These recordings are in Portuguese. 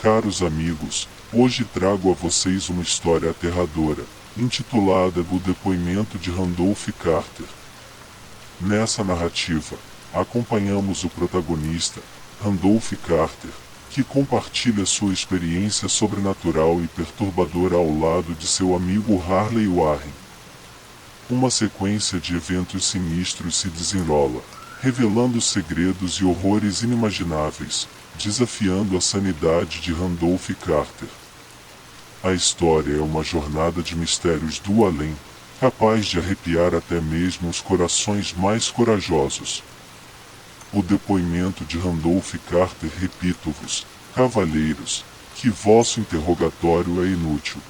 Caros amigos, hoje trago a vocês uma história aterradora, intitulada O Depoimento de Randolph Carter. Nessa narrativa, acompanhamos o protagonista, Randolph Carter, que compartilha sua experiência sobrenatural e perturbadora ao lado de seu amigo Harley Warren. Uma sequência de eventos sinistros se desenrola, revelando segredos e horrores inimagináveis, desafiando a sanidade de Randolph Carter. A história é uma jornada de mistérios do além, capaz de arrepiar até mesmo os corações mais corajosos. O depoimento de Randolph Carter, repito-vos, cavalheiros, que vosso interrogatório é inútil.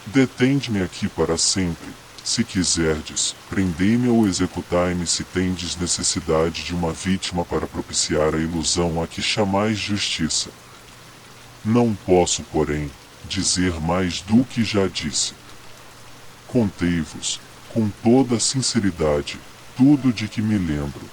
Detende-me aqui para sempre, se quiserdes, prendei-me ou executai-me se tendes necessidade de uma vítima para propiciar a ilusão a que chamais justiça. Não posso, porém, dizer mais do que já disse. Contei-vos, com toda a sinceridade, tudo de que me lembro.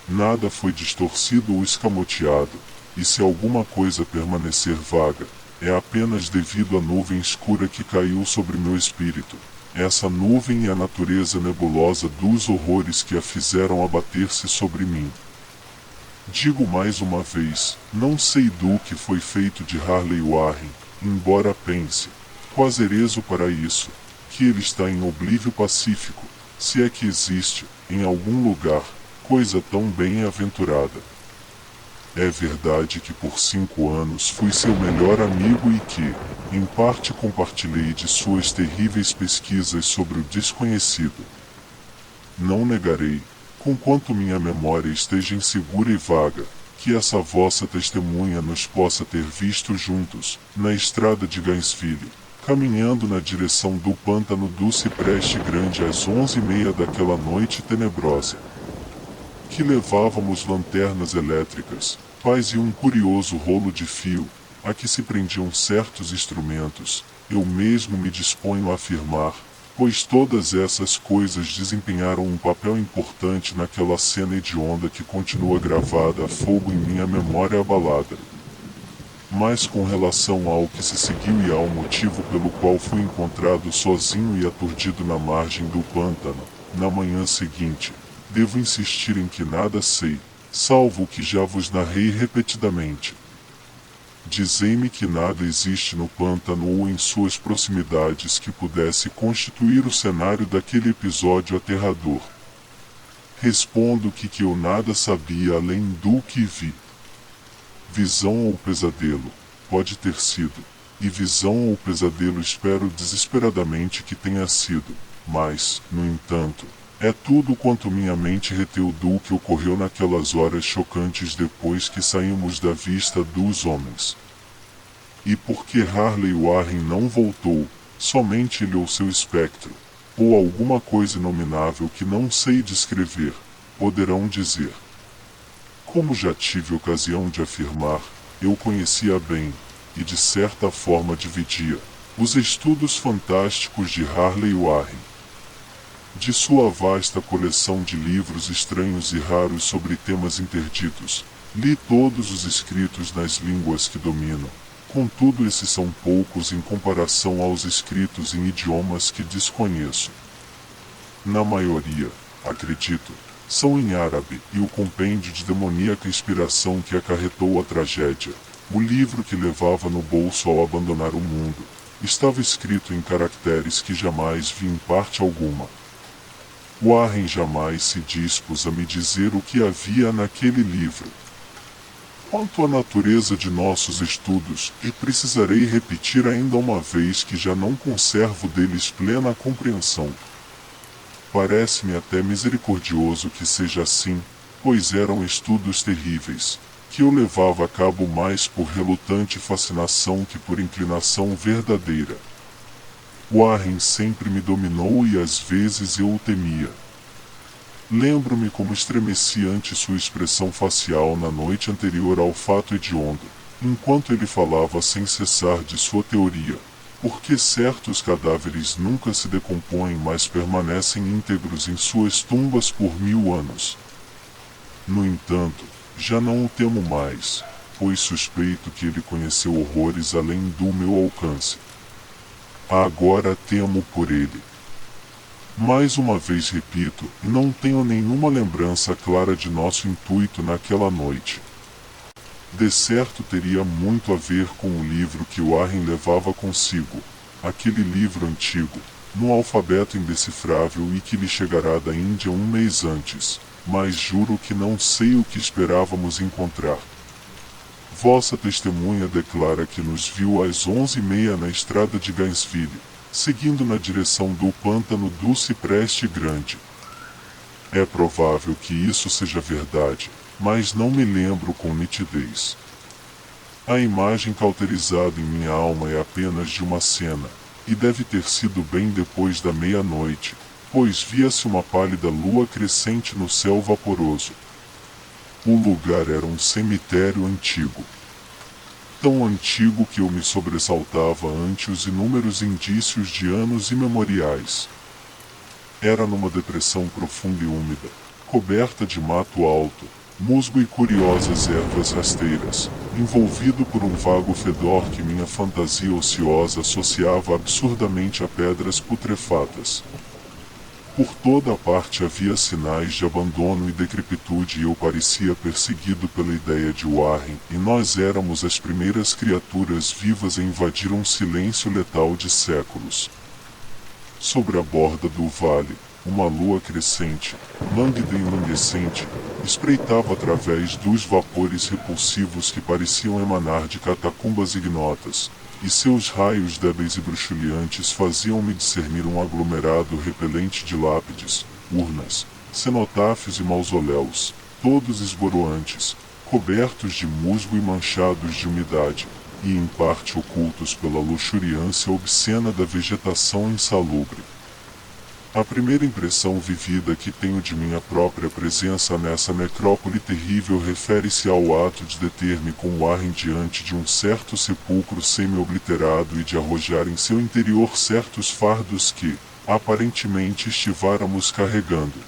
Nada foi distorcido ou escamoteado, e se alguma coisa permanecer vaga, é apenas devido à nuvem escura que caiu sobre meu espírito. Essa nuvem é a natureza nebulosa dos horrores que a fizeram abater-se sobre mim. Digo mais uma vez, não sei do que foi feito de Harley Warren, embora pense, quase ereso para isso, que ele está em oblívio pacífico, se é que existe, em algum lugar, coisa tão bem-aventurada. É verdade que por 5 anos fui seu melhor amigo e que, em parte, compartilhei de suas terríveis pesquisas sobre o desconhecido. Não negarei, conquanto minha memória esteja insegura e vaga, que essa vossa testemunha nos possa ter visto juntos, na estrada de Gainesville, caminhando na direção do pântano do Cipreste Grande às 11h30 daquela noite tenebrosa. Que levávamos lanternas elétricas, pás e um curioso rolo de fio, a que se prendiam certos instrumentos, eu mesmo me disponho a afirmar, pois todas essas coisas desempenharam um papel importante naquela cena hedionda que continua gravada a fogo em minha memória abalada. Mas com relação ao que se seguiu e ao motivo pelo qual fui encontrado sozinho e aturdido na margem do pântano, na manhã seguinte, devo insistir em que nada sei, salvo o que já vos narrei repetidamente. Dizei-me que nada existe no pântano ou em suas proximidades que pudesse constituir o cenário daquele episódio aterrador. Respondo que eu nada sabia além do que vi. Visão ou pesadelo, pode ter sido, e visão ou pesadelo espero desesperadamente que tenha sido, mas, no entanto, é tudo quanto minha mente reteu do que ocorreu naquelas horas chocantes depois que saímos da vista dos homens. E por que Harley Warren não voltou, somente ele ou seu espectro, ou alguma coisa inominável que não sei descrever, poderão dizer. Como já tive ocasião de afirmar, eu conhecia bem, e de certa forma dividia, os estudos fantásticos de Harley Warren. De sua vasta coleção de livros estranhos e raros sobre temas interditos, li todos os escritos nas línguas que domino, contudo esses são poucos em comparação aos escritos em idiomas que desconheço. Na maioria, acredito, são em árabe, e o compêndio de demoníaca inspiração que acarretou a tragédia, o livro que levava no bolso ao abandonar o mundo, estava escrito em caracteres que jamais vi em parte alguma. Warren jamais se dispôs a me dizer o que havia naquele livro. Quanto à natureza de nossos estudos, e precisarei repetir ainda uma vez que já não conservo deles plena compreensão. Parece-me até misericordioso que seja assim, pois eram estudos terríveis, que eu levava a cabo mais por relutante fascinação que por inclinação verdadeira. Warren sempre me dominou e às vezes eu o temia. Lembro-me como estremeci ante sua expressão facial na noite anterior ao fato hediondo, enquanto ele falava sem cessar de sua teoria, porque certos cadáveres nunca se decompõem mas permanecem íntegros em suas tumbas por 1000 anos. No entanto, já não o temo mais. pois suspeito que ele conheceu horrores além do meu alcance. Agora temo por ele. Mais uma vez repito, não tenho nenhuma lembrança clara de nosso intuito naquela noite. De certo teria muito a ver com o livro que Warren levava consigo, aquele livro antigo, no alfabeto indecifrável e que lhe chegará da Índia um mês antes, mas juro que não sei o que esperávamos encontrar. Vossa testemunha declara que nos viu às 11h30 na estrada de Gainesville, seguindo na direção do pântano do Cipreste Grande. É provável que isso seja verdade, mas não me lembro com nitidez. A imagem cauterizada em minha alma é apenas de uma cena, e deve ter sido bem depois da meia-noite, pois via-se uma pálida lua crescente no céu vaporoso. O lugar era um cemitério antigo. Tão antigo que eu me sobressaltava ante os inúmeros indícios de anos imemoriais. Era numa depressão profunda e úmida, coberta de mato alto, musgo e curiosas ervas rasteiras, envolvido por um vago fedor que minha fantasia ociosa associava absurdamente a pedras putrefatas. Por toda a parte havia sinais de abandono e decrepitude e eu parecia perseguido pela ideia de Warren, e nós éramos as primeiras criaturas vivas a invadir um silêncio letal de séculos. Sobre a borda do vale, uma lua crescente, lânguida e enlanguescente, espreitava através dos vapores repulsivos que pareciam emanar de catacumbas ignotas, e seus raios débeis e bruxuleantes faziam-me discernir um aglomerado repelente de lápides, urnas, cenotáfios e mausoléus, todos esboroantes, cobertos de musgo e manchados de umidade, e em parte ocultos pela luxuriância obscena da vegetação insalubre. A primeira impressão vivida que tenho de minha própria presença nessa necrópole terrível refere-se ao ato de deter-me com Warren diante de um certo sepulcro semi-obliterado e de arrojar em seu interior certos fardos que, aparentemente, estiváramos carregando.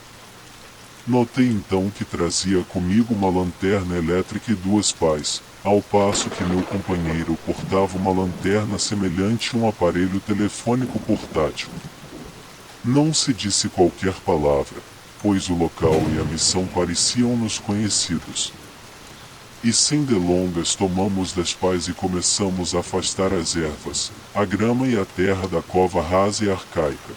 Notei então que trazia comigo uma lanterna elétrica e duas pás, ao passo que meu companheiro portava uma lanterna semelhante a um aparelho telefônico portátil. Não se disse qualquer palavra, pois o local e a missão pareciam-nos conhecidos. E sem delongas tomamos das pás e começamos a afastar as ervas, a grama e a terra da cova rasa e arcaica.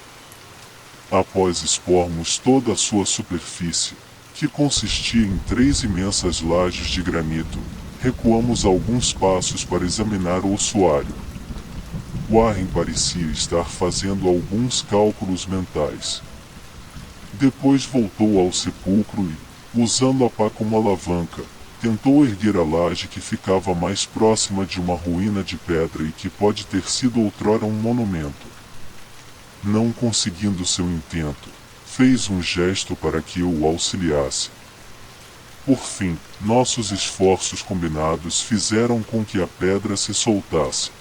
Após expormos toda a sua superfície, que consistia em 3 imensas lajes de granito, recuamos alguns passos para examinar o ossuário. Warren parecia estar fazendo alguns cálculos mentais. Depois voltou ao sepulcro e, usando a pá como alavanca, tentou erguer a laje que ficava mais próxima de uma ruína de pedra e que pode ter sido outrora um monumento. Não conseguindo seu intento, fez um gesto para que eu o auxiliasse. Por fim, nossos esforços combinados fizeram com que a pedra se soltasse.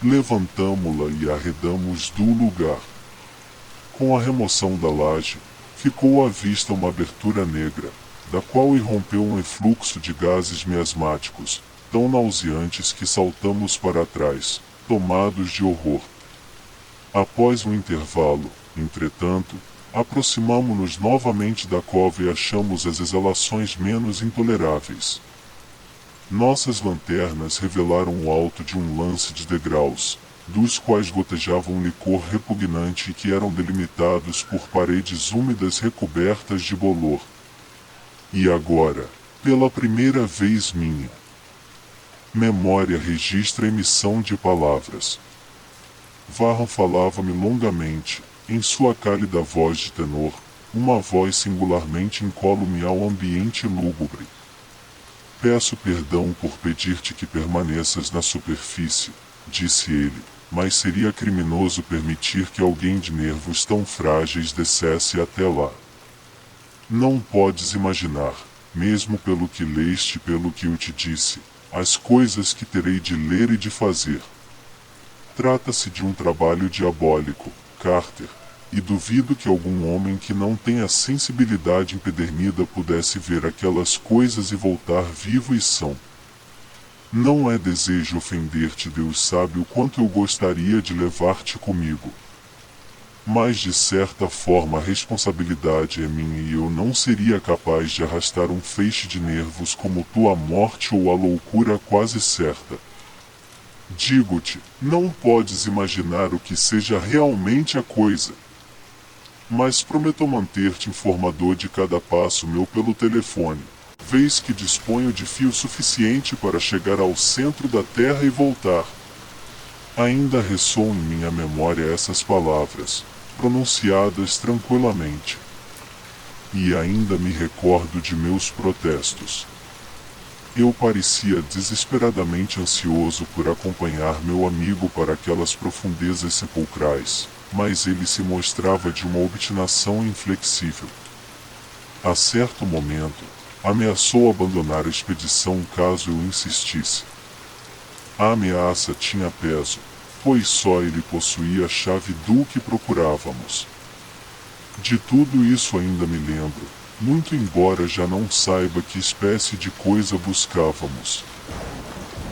Levantamo-la e arredamos do lugar. Com a remoção da laje, ficou à vista uma abertura negra, da qual irrompeu um efluxo de gases miasmáticos, tão nauseantes que saltamos para trás, tomados de horror. Após um intervalo, entretanto, aproximamo-nos novamente da cova e achamos as exalações menos intoleráveis. Nossas lanternas revelaram o alto de um lance de degraus, dos quais gotejava um licor repugnante e que eram delimitados por paredes úmidas recobertas de bolor. E agora, pela primeira vez minha memória registra a emissão de palavras. Warren falava-me longamente, em sua cálida voz de tenor, uma voz singularmente incólume ao ambiente lúgubre. Peço perdão por pedir-te que permaneças na superfície, disse ele, mas seria criminoso permitir que alguém de nervos tão frágeis descesse até lá. Não podes imaginar, mesmo pelo que leste e pelo que eu te disse, as coisas que terei de ler e de fazer. Trata-se de um trabalho diabólico, Carter, e duvido que algum homem que não tenha sensibilidade empedernida pudesse ver aquelas coisas e voltar vivo e são. Não é desejo ofender-te, Deus sabe o quanto eu gostaria de levar-te comigo. Mas de certa forma a responsabilidade é minha e eu não seria capaz de arrastar um feixe de nervos como tu à morte ou à loucura quase certa. Digo-te, não podes imaginar o que seja realmente a coisa. Mas prometo manter-te informador de cada passo meu pelo telefone, vez que disponho de fio suficiente para chegar ao centro da Terra e voltar. Ainda ressoam em minha memória essas palavras, pronunciadas tranquilamente. E ainda me recordo de meus protestos. Eu parecia desesperadamente ansioso por acompanhar meu amigo para aquelas profundezas sepulcrais, mas ele se mostrava de uma obstinação inflexível. A certo momento, ameaçou abandonar a expedição caso eu insistisse. A ameaça tinha peso, pois só ele possuía a chave do que procurávamos. De tudo isso ainda me lembro, muito embora já não saiba que espécie de coisa buscávamos.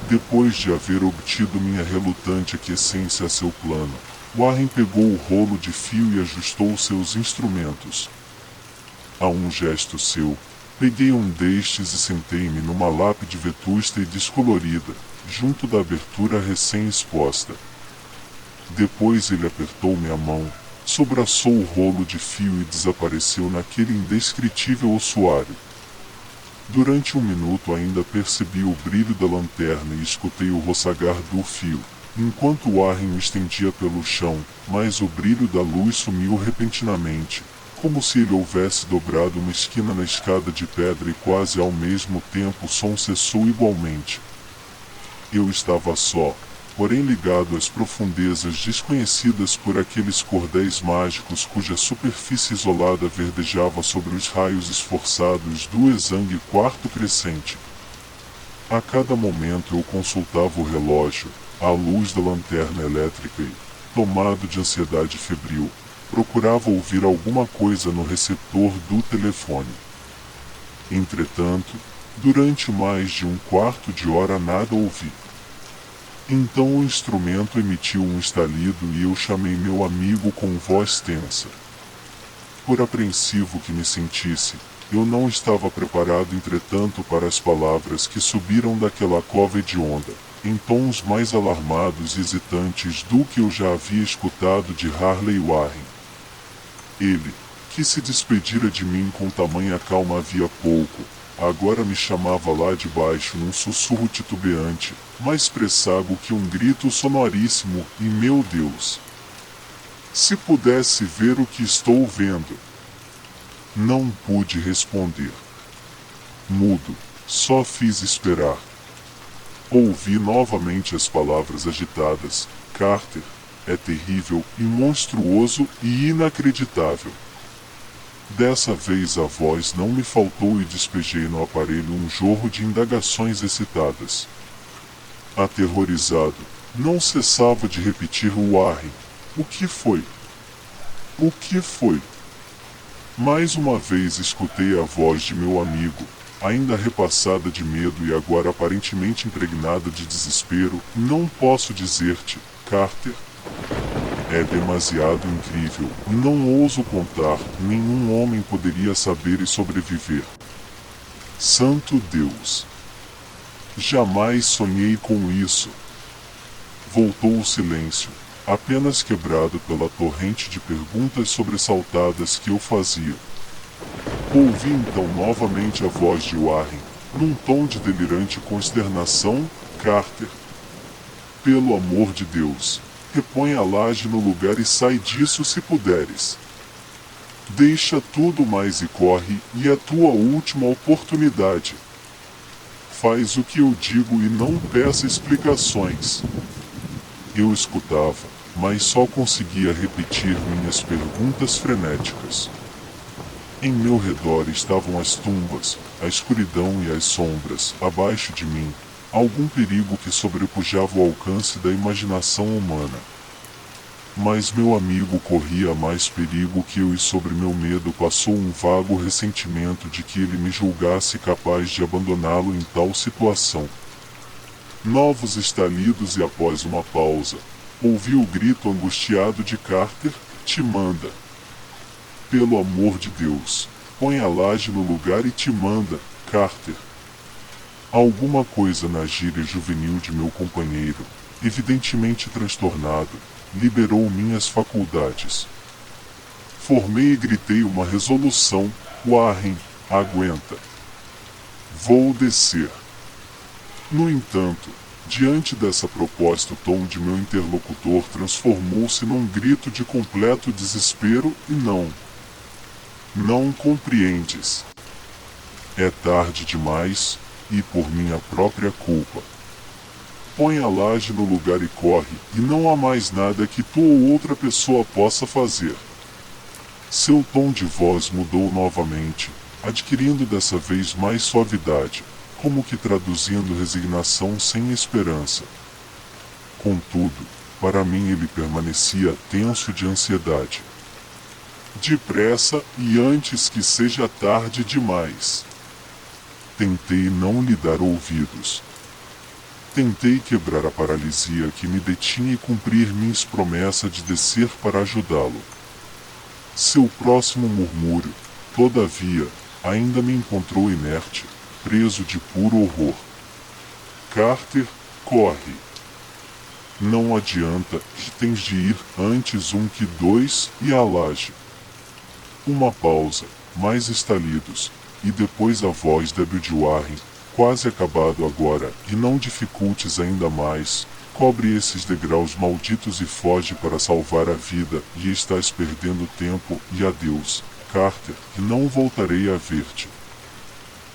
Depois de haver obtido minha relutante aquiescência a seu plano, Warren pegou o rolo de fio e ajustou seus instrumentos. A um gesto seu, peguei um destes e sentei-me numa lápide vetusta e descolorida, junto da abertura recém-exposta. Depois ele apertou-me a mão, sobraçou o rolo de fio e desapareceu naquele indescritível ossuário. Durante um minuto ainda percebi o brilho da lanterna e escutei o roçagar do fio, enquanto Warren o estendia pelo chão, mas o brilho da luz sumiu repentinamente, como se ele houvesse dobrado uma esquina na escada de pedra e quase ao mesmo tempo o som cessou igualmente. Eu estava só, porém ligado às profundezas desconhecidas por aqueles cordéis mágicos cuja superfície isolada verdejava sobre os raios esforçados do exangue quarto crescente. A cada momento eu consultava o relógio, à luz da lanterna elétrica e, tomado de ansiedade febril, procurava ouvir alguma coisa no receptor do telefone. Entretanto, durante mais de um quarto de hora nada ouvi. Então o instrumento emitiu um estalido e eu chamei meu amigo com voz tensa. Por apreensivo que me sentisse, eu não estava preparado entretanto para as palavras que subiram daquela cova hedionda, em tons mais alarmados e hesitantes do que eu já havia escutado de Harley Warren. Ele, que se despedira de mim com tamanha calma havia pouco, agora me chamava lá de baixo num sussurro titubeante, mais pressago que um grito sonoríssimo, e meu Deus! Se pudesse ver o que estou vendo! Não pude responder. Mudo, só fiz esperar. Ouvi novamente as palavras agitadas: Carter, é terrível e monstruoso e inacreditável. Dessa vez a voz não me faltou e despejei no aparelho um jorro de indagações excitadas. Aterrorizado, não cessava de repetir Warren: o que foi? O que foi? Mais uma vez escutei a voz de meu amigo, ainda repassada de medo e agora aparentemente impregnada de desespero: não posso dizer-te, Carter. É demasiado incrível, não ouso contar, nenhum homem poderia saber e sobreviver. Santo Deus! Jamais sonhei com isso. Voltou o silêncio, apenas quebrado pela torrente de perguntas sobressaltadas que eu fazia. Ouvi então novamente a voz de Warren, num tom de delirante consternação: Carter, pelo amor de Deus, repõe a laje no lugar e sai disso se puderes. Deixa tudo mais e corre, e é tua última oportunidade. Faz o que eu digo e não peça explicações. Eu escutava, mas só conseguia repetir minhas perguntas frenéticas. Em meu redor estavam as tumbas, a escuridão e as sombras, abaixo de mim, algum perigo que sobrepujava o alcance da imaginação humana. Mas meu amigo corria mais perigo que eu e sobre meu medo passou um vago ressentimento de que ele me julgasse capaz de abandoná-lo em tal situação. Novos estalidos e após uma pausa, ouvi o grito angustiado de Carter: "Te manda! Pelo amor de Deus, põe a laje no lugar e te manda, Carter!" Alguma coisa na gíria juvenil de meu companheiro, evidentemente transtornado, liberou minhas faculdades. Formei e gritei uma resolução: "Warren, aguenta! Vou descer." No entanto, diante dessa proposta, o tom de meu interlocutor transformou-se num grito de completo desespero e não compreendes. É tarde demais, e por minha própria culpa. Põe a laje no lugar e corre, e não há mais nada que tu ou outra pessoa possa fazer. Seu tom de voz mudou novamente, adquirindo dessa vez mais suavidade, como que traduzindo resignação sem esperança. Contudo, para mim ele permanecia tenso de ansiedade. "Depressa e antes que seja tarde demais." Tentei não lhe dar ouvidos. Tentei quebrar a paralisia que me detinha e cumprir minha promessa de descer para ajudá-lo. Seu próximo murmúrio, todavia, ainda me encontrou inerte, preso de puro horror. "Carter, corre! Não adianta, tens de ir antes que dois e a laje." Uma pausa, mais estalidos, e depois a voz débil de Warren: "Quase acabado agora, e não dificultes ainda mais. Cobre esses degraus malditos e foge para salvar a vida, e estás perdendo tempo, e adeus, Carter, e não voltarei a ver-te."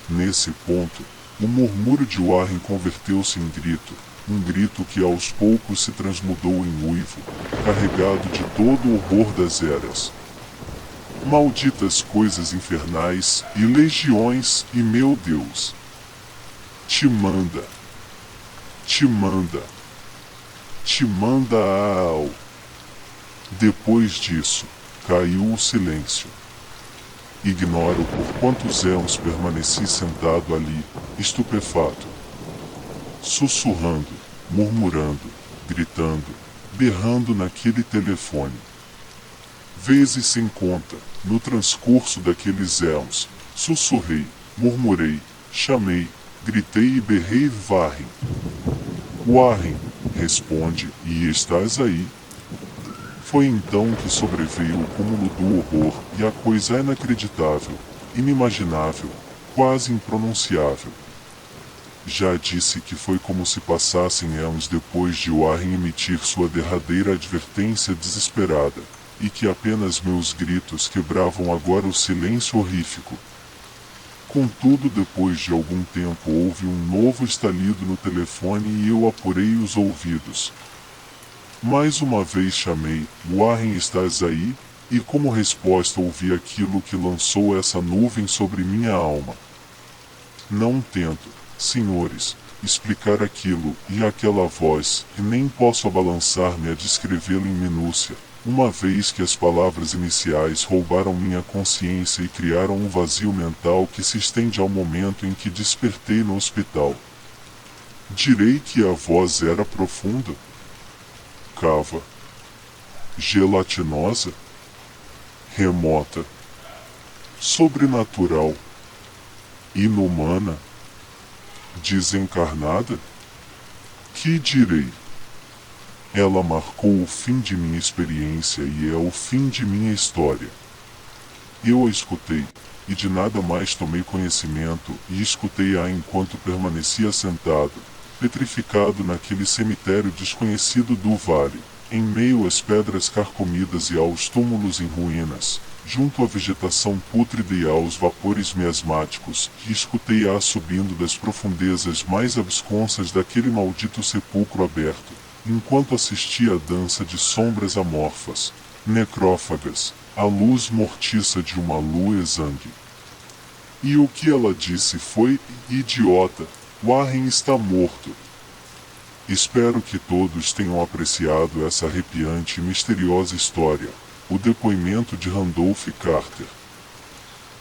Nesse ponto, o murmúrio de Warren converteu-se em grito, um grito que aos poucos se transmudou em uivo, carregado de todo o horror das eras. Malditas coisas infernais, e legiões, e meu Deus! Te manda! Te manda! Te manda ao... Depois disso, caiu o silêncio. Ignoro por quantos éons permaneci sentado ali, estupefato. Sussurrando, murmurando, gritando, berrando naquele telefone. Vezes sem conta, no transcurso daqueles éons, sussurrei, murmurei, chamei, gritei e berrei: "Warren! Warren, responde, e estás aí." Foi então que sobreveio o cúmulo do horror e a coisa inacreditável, inimaginável, quase impronunciável. Já disse que foi como se passassem éons depois de Warren emitir sua derradeira advertência desesperada, e que apenas meus gritos quebravam agora o silêncio horrífico. Contudo, depois de algum tempo houve um novo estalido no telefone e eu apurei os ouvidos. Mais uma vez chamei: "Warren, estás aí?" E como resposta ouvi aquilo que lançou essa nuvem sobre minha alma. Não tento, senhores, explicar aquilo e aquela voz, e nem posso abalançar-me a descrevê-lo em minúcia, uma vez que as palavras iniciais roubaram minha consciência e criaram um vazio mental que se estende ao momento em que despertei no hospital. Direi que a voz era profunda, cava, gelatinosa, remota, sobrenatural, inumana, desencarnada? Que direi? Ela marcou o fim de minha experiência e é o fim de minha história. Eu a escutei, e de nada mais tomei conhecimento, e escutei-a enquanto permanecia sentado, petrificado naquele cemitério desconhecido do vale, em meio às pedras carcomidas e aos túmulos em ruínas, junto à vegetação pútrida e aos vapores miasmáticos, e escutei-a subindo das profundezas mais absconsas daquele maldito sepulcro aberto, enquanto assistia à dança de sombras amorfas, necrófagas, à luz mortiça de uma lua exangue. E o que ela disse foi: "Idiota, Warren está morto." Espero que todos tenham apreciado essa arrepiante e misteriosa história, o depoimento de Randolph Carter.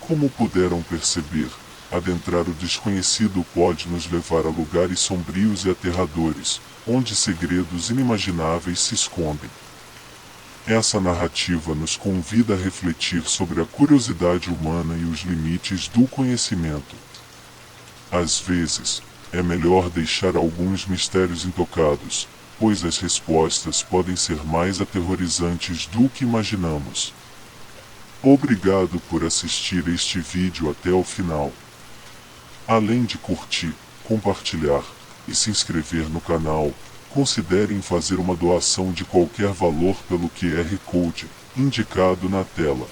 Como puderam perceber, Adentrar o desconhecido pode nos levar a lugares sombrios e aterradores, onde segredos inimagináveis se escondem. Essa narrativa nos convida a refletir sobre a curiosidade humana e os limites do conhecimento. Às vezes, é melhor deixar alguns mistérios intocados, pois as respostas podem ser mais aterrorizantes do que imaginamos. Obrigado por assistir este vídeo até o final. Além de curtir, compartilhar e se inscrever no canal, considerem fazer uma doação de qualquer valor pelo QR Code indicado na tela.